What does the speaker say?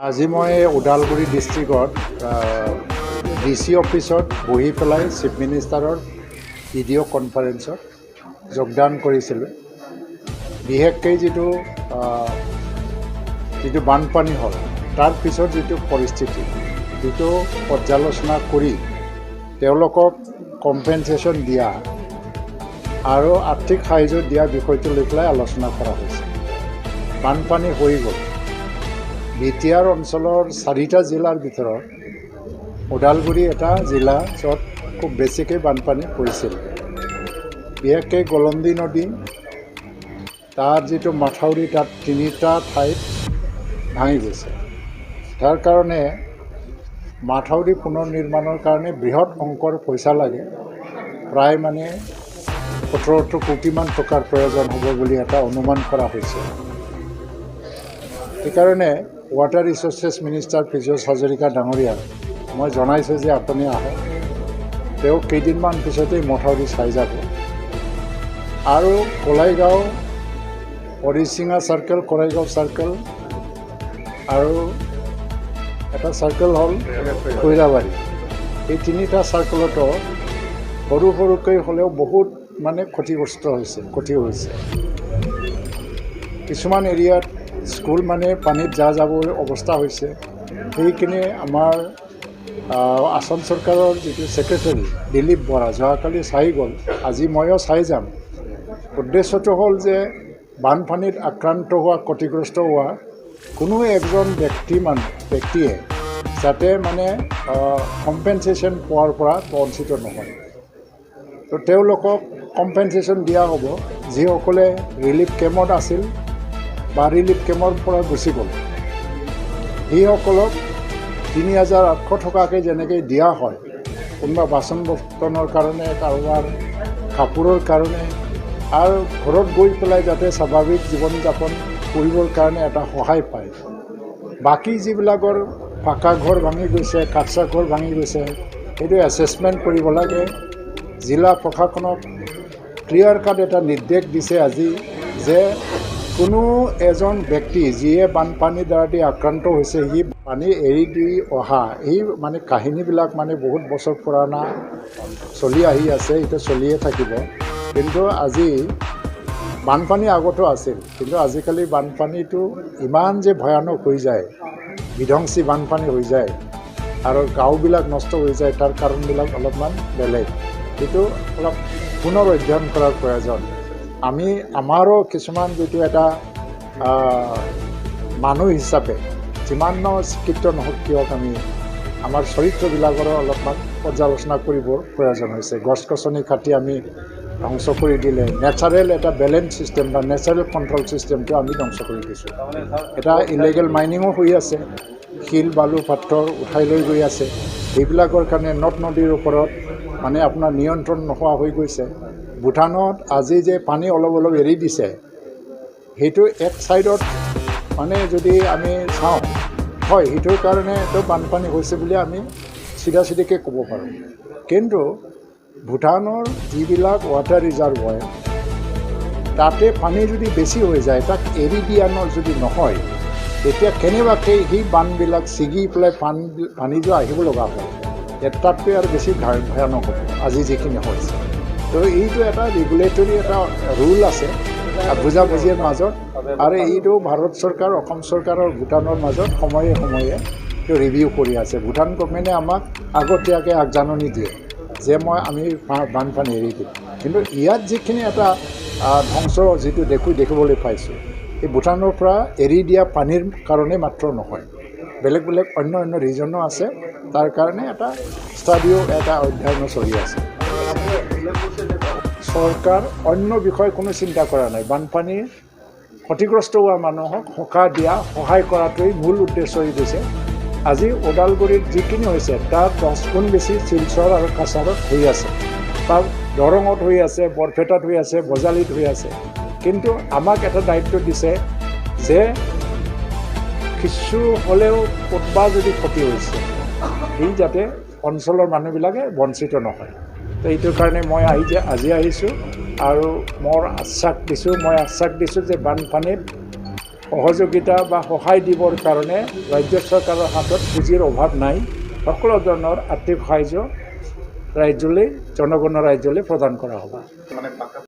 আজি মই উদালগুৰি ডিষ্ট্ৰিক্টত DC অফিসত বহি পেলাই চিফ মিনিষ্টাৰৰ ভিডিঅ' কনফাৰেন্সত যোগদান কৰিছিলোঁ। বিশেষকৈ যিটো বানপানী হ'ল তাৰ পিছত যিটো পৰিস্থিতি যিটো পৰ্যালোচনা কৰি তেওঁলোকক কম্পেনচেশ্যন দিয়া আৰু আৰ্থিক সাহায্য দিয়া বিষয়টো লৈ পেলাই আলোচনা কৰা হৈছে। বানপানী হৈ গ'ল। বিটিআৰ অঞ্চলৰ 4টা জিলাৰ ভিতৰত ওদালগুৰি এটা জিলা য'ত খুব বেছিকৈ বানপানী পৰিছিল। বিশেষকৈ গলন্দী নদী তাৰ যিটো মাথাউৰি তাত 3টা ঠাইত ভাঙি গৈছে। তাৰ কাৰণে মাথাউৰি পুনৰ নিৰ্মাণৰ কাৰণে বৃহৎ অংকৰ পইচা লাগে। প্ৰায় 17 কোটিমান টকাৰ প্ৰয়োজন হ'ব বুলি এটা অনুমান কৰা হৈছে। সেইকাৰণে water resources minister Piyush Hazarika ডাঙৰীয়াক মই জনাইছোঁ যে আপুনি আহক, তেওঁ কেইদিনমান পিছতেই মথাউৰি চাই যাব। আৰু কলাইগাঁও, হৰিচিঙা চাৰ্কেল, কলাইগাঁও চাৰ্কেল আৰু এটা চাৰ্কেল হ'ল খৈৰাবাৰী, এই 3টা চাৰ্কেলতো সৰু সৰুকৈ হ'লেও বহুত ক্ষতিগ্ৰস্ত হৈছে, ক্ষতি হৈছে। কিছুমান এৰিয়াত স্কুল পানীত যাবৰ অৱস্থা হৈছে। সেইখিনি আমাৰ আসাম চৰকাৰৰ যিটো ছেক্ৰেটাৰী দিলীপ বৰা যোৱাকালি চাই গ'ল, আজি ময়ো চাই যাম। উদ্দেশ্যটো হ'ল যে বানপানীত আক্ৰান্ত হোৱা, ক্ষতিগ্ৰস্ত হোৱা কোনো এজন ব্যক্তিয়ে যাতে কম্পেনচেশ্যন পোৱাৰ পৰা বঞ্চিত নহয়। তো তেওঁলোকক কম্পেনচেশ্যন দিয়া হ'ব যিসকলে ৰিলিফ কেম্পত আছিল বা ৰিলিফ কেম্পৰ পৰা গুচি গ'ল। সেইসকলক 3,800 টকাকৈ যেনেকৈ দিয়া হয়, কোনোবা বাচন বৰ্তনৰ কাৰণে, কাৰোবাৰ কাপোৰৰ কাৰণে, আৰু ঘৰত গৈ পেলাই যাতে স্বাভাৱিক জীৱন যাপন কৰিবৰ কাৰণে এটা সহায় পায়। বাকী যিবিলাকৰ পাকা ঘৰ ভাঙি গৈছে, কাঁচা ঘৰ ভাঙি গৈছে, সেইটো এছেছমেণ্ট কৰিব লাগে। জিলা প্ৰশাসনক ক্লিয়াৰ কাট এটা নিৰ্দেশ দিছে আজি যে কোনো এজন ব্যক্তি যিয়ে বানপানীৰ দ্বাৰা আক্ৰান্ত হৈছে, সি পানী এৰি দি অহা এই কাহিনীবিলাক বহুত বছৰ পুৰণা চলি আহি আছে, এইটো চলিয়ে থাকিব। কিন্তু আজি বানপানী আগতো আছিল, কিন্তু আজিকালি বানপানীটো ইমান যে ভয়ানক হৈ যায়, বিধ্বংসী বানপানী হৈ যায় আৰু গাঁওবিলাক নষ্ট হৈ যায়, তাৰ কাৰণবিলাক অলপমান বেলেগ। এইটো অলপ পুনৰ অধ্যয়ন কৰাৰ প্ৰয়োজন। আমাৰো কিছুমান যিটো এটা মানুহ হিচাপে যিমান শিক্ষিত নহওক কিয় আমাৰ চৰিত্ৰবিলাকৰো অলপমান পৰ্যালোচনা কৰিবৰ প্ৰয়োজন হৈছে। গছ গছনি কাটি আমি ধ্বংস কৰি দিলে নেচাৰেল এটা বেলেঞ্চ ছিষ্টেম বা নেচাৰেল কণ্ট্ৰল ছিষ্টেমটো আমি ধ্বংস কৰি দিছোঁ। এটা ইলিগেল মাইনিঙো হৈ আছে, শিল বালু পাথৰ উঠাই লৈ গৈ আছে। এইবিলাকৰ কাৰণে নদ নদীৰ ওপৰত আপোনাৰ নিয়ন্ত্ৰণ নোহোৱা হৈ গৈছে। ভূটানত আজি যে পানী অলপ অলপ এৰি দিছে, সেইটো এক ছাইডত যদি আমি চাওঁ, হয় সেইটোৰ কাৰণেতো বানপানী হৈছে বুলি আমি চিধাকৈ ক'ব পাৰোঁ। কিন্তু ভূটানৰ যিবিলাক ৱাটাৰ ৰিজাৰ্ভৰ, তাতে পানী যদি বেছি হৈ যায়, তাক এৰি দিয়া যদি নহয়, তেতিয়া কেনেবাকৈ সেই বানবিলাক ছিগি পেলাই পানী যে আহিব লগা হয়, তাতকৈ আৰু বেছি ভয়ানক হ'ব আজি যিখিনি হৈছে। তো এইটো এটা ৰেগুলেটৰী এটা ৰুল আছে বুজাবুজিৰ মাজত, আৰু এইটো ভাৰত চৰকাৰ, অসম চৰকাৰৰ ভূটানৰ মাজত সময়ে সময়ে এইটো ৰিভিউ কৰি আছে। ভূটান গভৰ্ণমেণ্টে আমাক আগতীয়াকৈ আগজাননী দিয়ে যে আমি বানপানী এৰি দিম। কিন্তু ইয়াত যিখিনি এটা ধ্বংস যিটো দেখিবলৈ পাইছোঁ, এই ভূটানৰ পৰা এৰি দিয়া পানীৰ কাৰণে মাত্ৰ নহয়, বেলেগ বেলেগ অন্য ৰিজনো আছে। তাৰ কাৰণে এটা ষ্টাডিও, এটা অধ্যয়নো চলি আছে। চৰকাৰ অন্য বিষয়ে কোনো চিন্তা কৰা নাই। বানপানীৰ ক্ষতিগ্ৰস্ত হোৱা মানুহক সকাহ দিয়া, সহায় কৰাটোৱেই মূল উদ্দেশ্য হৈ গৈছে। আজি ওদালগুৰিত যিখিনি হৈছে তাৰ 10 গুণ বেছি শিলচৰ আৰু কাছাৰত হৈ আছে, বা দৰঙত হৈ আছে, বৰপেটাত হৈ আছে, বজালিত হৈ আছে। কিন্তু আমাক এটা দায়িত্ব দিছে যে কিছু হ'লেও ক'তবা যদি ক্ষতি হৈছে, এই যাতে অঞ্চলৰ মানুহবিলাকে বঞ্চিত নহয়। তো এইটোৰ কাৰণে মই আজি আহিছোঁ আৰু মই আশ্বাস দিছোঁ যে বানপানীত সহযোগিতা বা সহায় দিবৰ কাৰণে ৰাজ্য চৰকাৰৰ হাতত পুঁজিৰ অভাৱ নাই সকলো ধৰণৰ আৰ্থিক সাহায্য ৰাজ্যলৈ জনগণৰ ৰাজ্যলৈ প্ৰদান কৰা হ'ব।